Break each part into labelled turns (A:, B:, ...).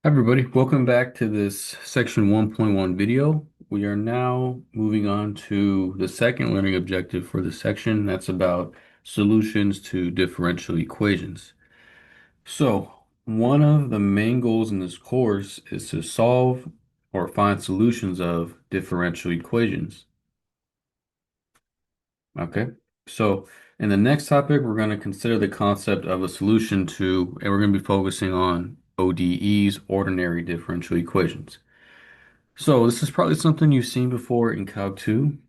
A: Hi everybody, welcome back to this section 1.1 video. We are now moving on to the second learning objective for the section. That's about solutions to differential equations. So, one of the main goals in this course is to solve or find solutions of differential equations. Okay, so in the next topic, we're going to consider the concept of a solution to, and we're going to be focusing on ODEs, ordinary differential equations. So this is probably something you've seen before in Calc 2.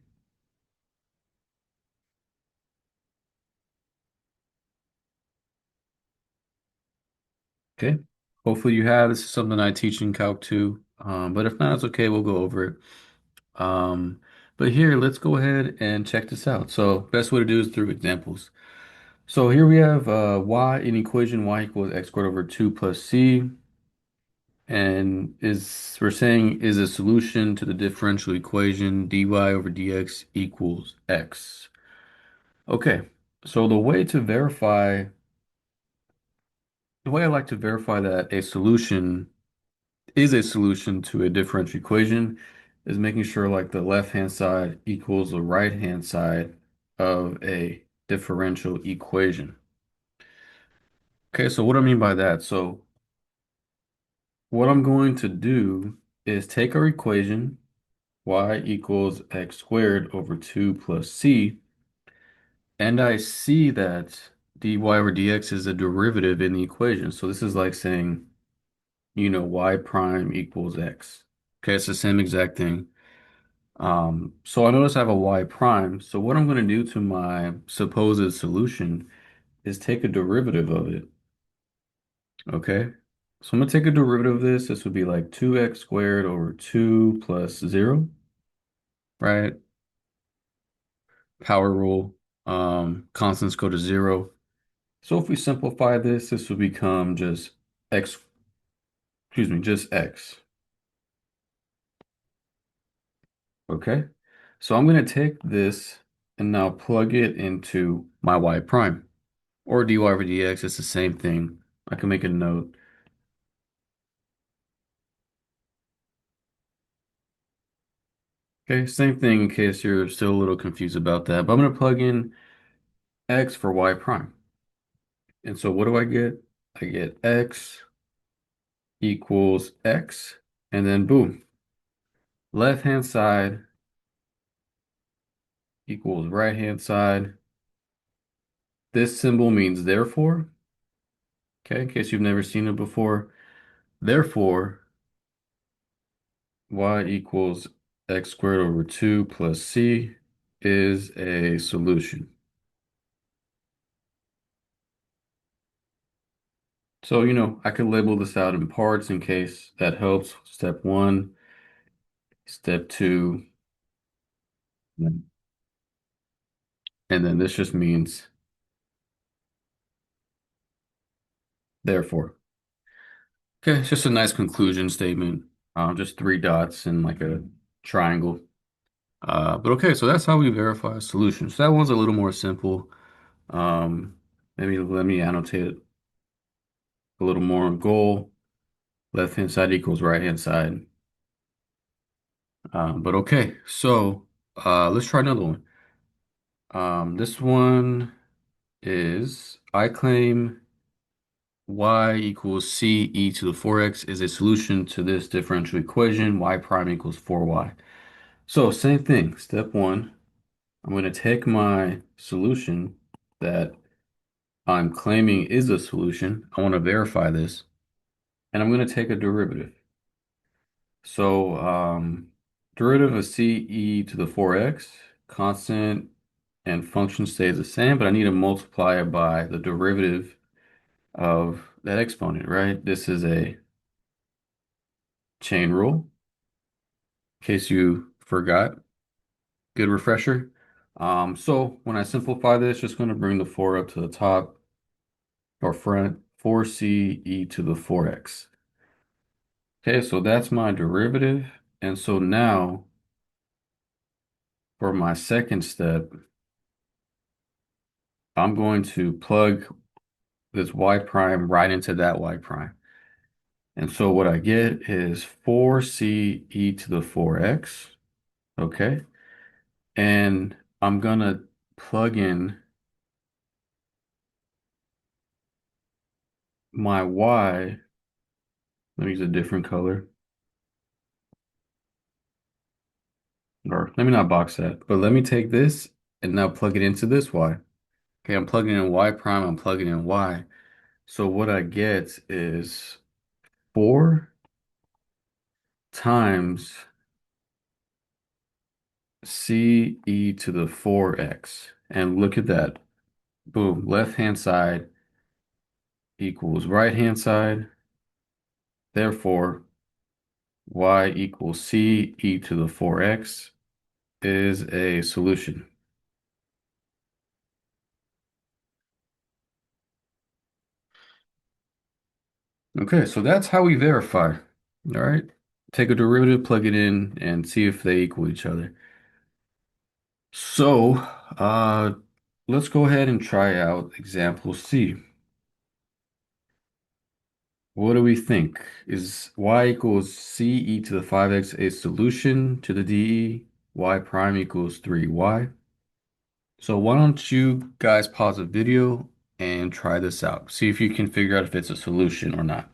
A: Okay. Hopefully you have. This is something I teach in Calc 2. But if not, it's okay. We'll go over it. But here, let's go ahead and check this out. So best way to do is through examples. So here we have y in equation y equals x squared over 2 plus c. And is we're saying is a solution to the differential equation dy over dx equals x. Okay. So the way I like to verify that a solution is a solution to a differential equation is making sure like the left-hand side equals the right-hand side of a differential equation. Okay, so what do I mean by that? So what I'm going to do is take our equation, y equals x squared over 2 plus c, and I see that dy over dx is a derivative in the equation. So this is like saying y prime equals x. Okay, it's the same exact thing. So I notice I have a y prime. So what I'm going to do to my supposed solution is take a derivative of it. Okay, so I'm going to take a derivative of this. This would be like 2x squared over 2 plus 0, right? Power rule. Constants go to 0. So if we simplify this, this will become just x, excuse me, just x. Okay. So I'm going to take this and now plug it into my y prime or dy over dx. It's the same thing. I can make a note. Okay. Same thing in case you're still a little confused about that. But I'm going to plug in x for y prime. And so what do I get? I get x equals x. And then boom, left hand side equals right hand side. This symbol means therefore. Okay. In case you've never seen it before. Therefore, y equals x squared over 2 plus c is a solution. So, I could label this out in parts in case that helps. Step 1, step 2, and then this just means therefore. Okay, it's just a nice conclusion statement. Just three dots and like a triangle. But okay, so that's how we verify a solution. So that one's a little more simple. Um, Maybe let me annotate it a little more on goal. Left hand side equals right hand side. But okay, so let's try another one. This one is I claim y equals c e to the 4x is a solution to this differential equation, y prime equals 4y. So same thing, step 1, I'm going to take my solution that I'm claiming is a solution. I want to verify this, and I'm going to take a derivative. So derivative of c e to the 4x, constant and function stays the same, but I need to multiply it by the derivative of that exponent, right? This is a chain rule, in case you forgot. Good refresher. So when I simplify this, just going to bring the 4 up to the top or front, 4c e to the 4x. Okay, so that's my derivative. And so now for my second step, I'm going to plug this y prime right into that y prime. And so what I get is 4c e to the 4x. Okay. And I'm gonna plug in my y. Let me use a different color. Or let me not box that, but let me take this and now plug it into this y. Okay, I'm plugging in y prime, I'm plugging in y. So what I get is 4 times c e to the 4x. And look at that. Boom, left hand side equals right hand side. Therefore, y equals c e to the 4x is a solution. Okay, so that's how we verify. All right. Take a derivative, plug it in, and see if they equal each other. So, uh, let's go ahead and try out example C. What do we think? Is y equals c e to the 5x a solution to the dE? Y prime equals 3y. So why don't you guys pause the video and try this out. See if you can figure out if it's a solution or not.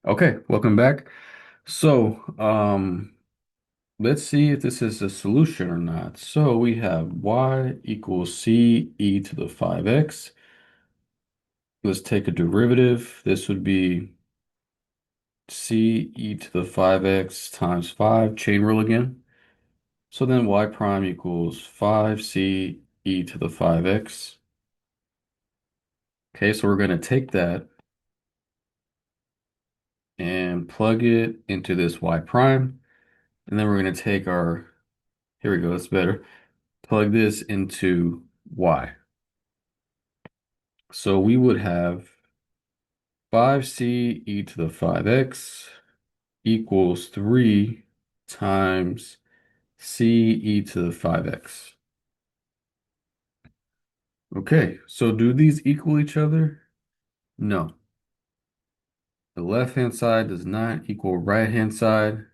A: Okay, welcome back. So, let's see if this is a solution or not. So we have y equals c e to the 5x. Let's take a derivative. This would be c e to the 5x times 5, chain rule again. So then y prime equals 5c e to the 5x. Okay, so we're going to take that and plug it into this y prime. And then we're going to take our, here we go, that's better. Plug this into y. So we would have 5c e to the 5x equals 3 times c e to the 5x. Okay, so do these equal each other? No. The left-hand side does not equal right-hand side.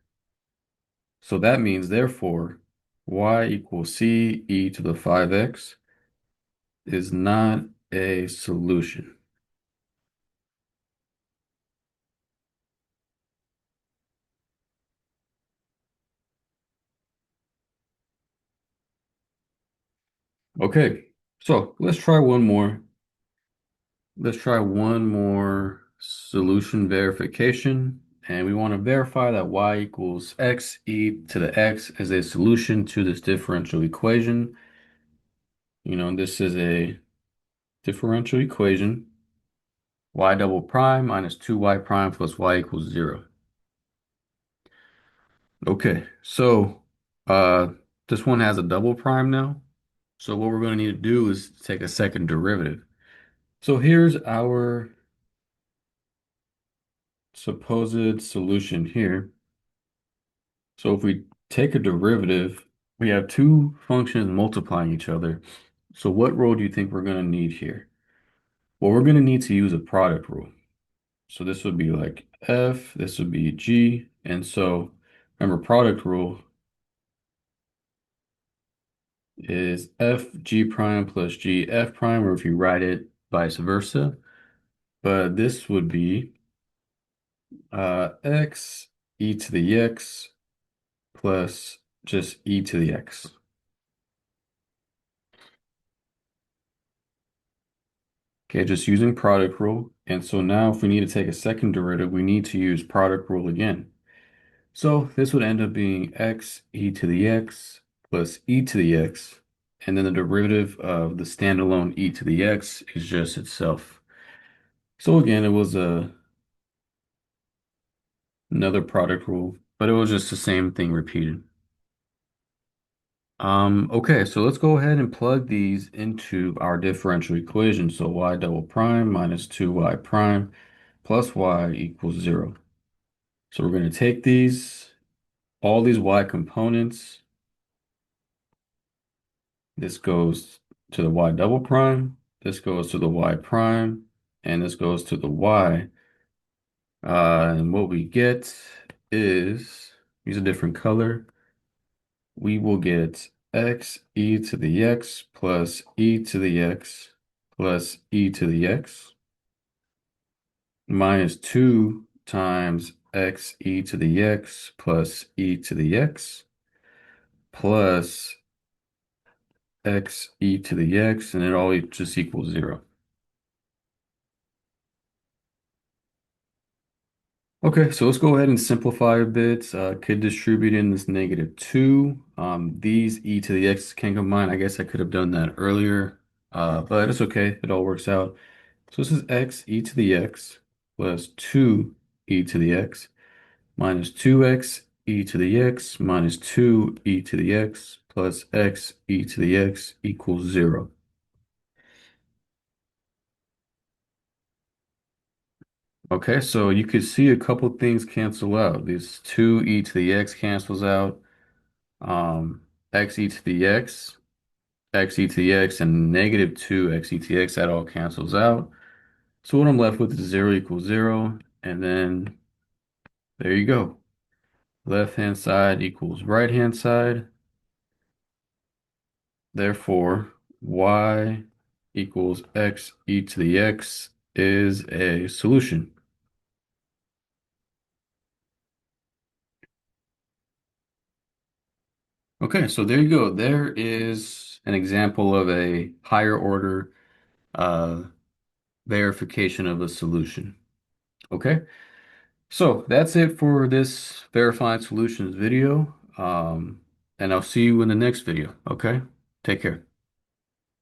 A: So that means, therefore, y equals c e to the 5x is not a solution. Okay, so let's try one more. Let's try one more solution verification. And we want to verify that y equals x e to the x is a solution to this differential equation. This is a differential equation. Y double prime minus 2y prime plus y equals 0. Okay, so this one has a double prime now. So what we're going to need to do is take a second derivative. So here's our supposed solution here. So if we take a derivative, we have two functions multiplying each other. So what rule do you think we're going to need here? Well, we're going to need to use a product rule. So this would be like F, this would be G. And so remember, product rule is F G prime plus G F prime, or if you write it vice versa. But this would be x e to the x plus just e to the x. Okay, just using product rule. And so now if we need to take a second derivative, we need to use product rule again. So this would end up being x e to the x plus e to the x. And then the derivative of the standalone e to the x is just itself. So again, it was another product rule, but it was just the same thing repeated. Okay, so let's go ahead and plug these into our differential equation. So y double prime minus 2y prime plus y equals 0. So we're going to take all these y components, This goes to the y double prime. This goes to the y prime. And this goes to the y. And what we get is, use a different color. We will get x e to the x plus e to the x plus e to the x minus 2 times x e to the x plus e to the x plus x e to the x, and it all just equals 0. Okay, so let's go ahead and simplify a bit. Could distribute in this -2. These e to the x can combine. I guess I could have done that earlier, but it's okay. It all works out. So this is x e to the x plus 2 e to the x minus 2x e to the x minus 2 e to the x plus x e to the x equals 0. Okay, so you could see a couple things cancel out. This 2 e to the x cancels out. Um, x e to the x, x e to the x, and -2 x e to the x, that all cancels out. So what I'm left with is 0 equals 0. And then there you go. Left hand side equals right hand side. Therefore, y equals x e to the x is a solution. Okay, so there you go. There is an example of a higher order uh, verification of a solution. Okay, so that's it for this verifying solutions video. And I'll see you in the next video. Okay, take care.